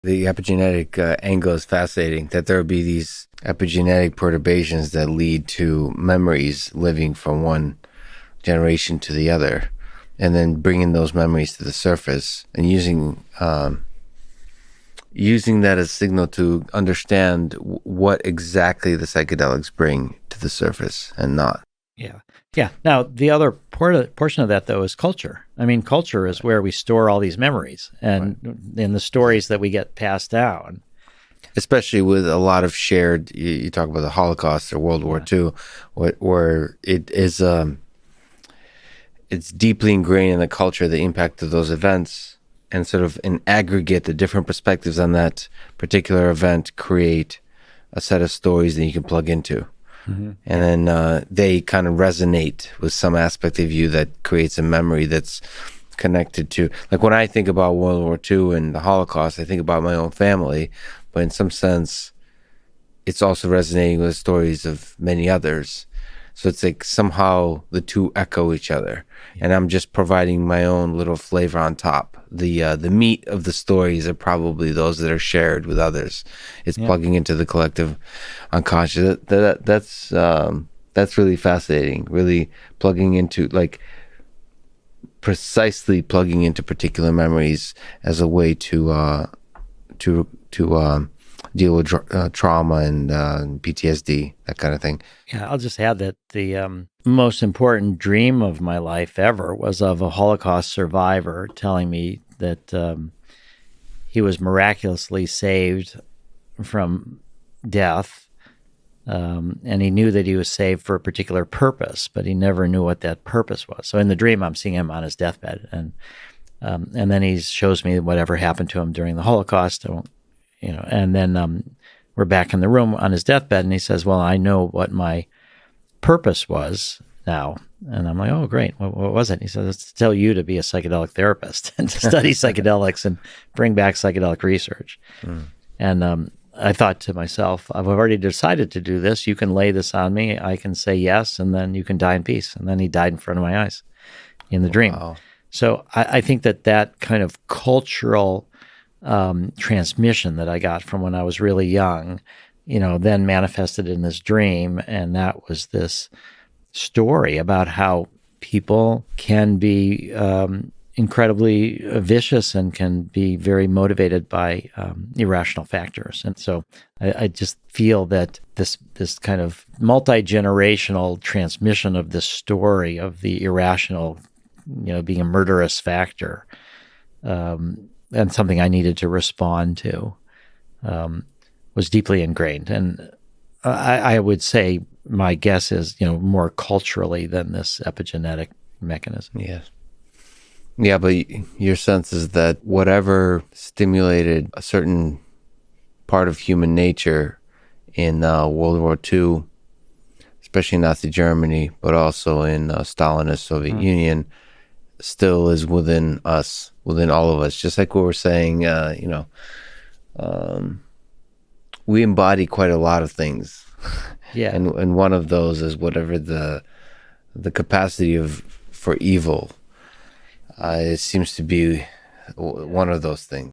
The epigenetic angle is fascinating, that there would be these epigenetic perturbations that lead to memories living from one generation to the other, and then bringing those memories to the surface and using that as signal to understand what exactly the psychedelics bring to the surface and not. Yeah. Yeah. Now, the other portion of that, though, is culture. I mean, culture is where we store all these memories and in the stories that we get passed down. Especially with a lot of shared, you talk about the Holocaust or World War II, where it is, it's deeply ingrained in the culture, the impact of those events, and sort of in aggregate, the different perspectives on that particular event create a set of stories that you can plug into. Mm-hmm. And then they kind of resonate with some aspect of you that creates a memory that's connected to, like when I think about World War II and the Holocaust, I think about my own family, but in some sense, it's also resonating with stories of many others. So it's like somehow the two echo each other, and I'm just providing my own little flavor on top. The meat of the stories are probably those that are shared with others. It's plugging into the collective unconscious. That's really fascinating. Really plugging into, like, precisely plugging into particular memories as a way to deal with trauma and PTSD, that kind of thing. Yeah, I'll just add that the most important dream of my life ever was of a Holocaust survivor telling me that he was miraculously saved from death, and he knew that he was saved for a particular purpose, but he never knew what that purpose was. So in the dream, I'm seeing him on his deathbed, and then he shows me whatever happened to him during the Holocaust. And then we're back in the room on his deathbed, and he says, well, I know what my purpose was now. And I'm like, oh, great. What was it? And he says, it's to tell you to be a psychedelic therapist and to study psychedelics and bring back psychedelic research. And I thought to myself, I've already decided to do this. You can lay this on me. I can say yes, and then you can die in peace. And then he died in front of my eyes in the dream. Wow. So I think that kind of cultural transmission that I got from when I was really young, then manifested in this dream. And that was this story about how people can be incredibly vicious and can be very motivated by irrational factors. And so I just feel that this kind of multi-generational transmission of this story of the irrational, being a murderous factor, and something I needed to respond to, was deeply ingrained. And I would say my guess is, more culturally than this epigenetic mechanism. Yes. Yeah, but your sense is that whatever stimulated a certain part of human nature in World War II, especially Nazi Germany, but also in Stalinist Soviet Union, still is within us, within all of us. Just like we were saying, we embody quite a lot of things. Yeah. And one of those is whatever the capacity for evil. It seems to be one of those things.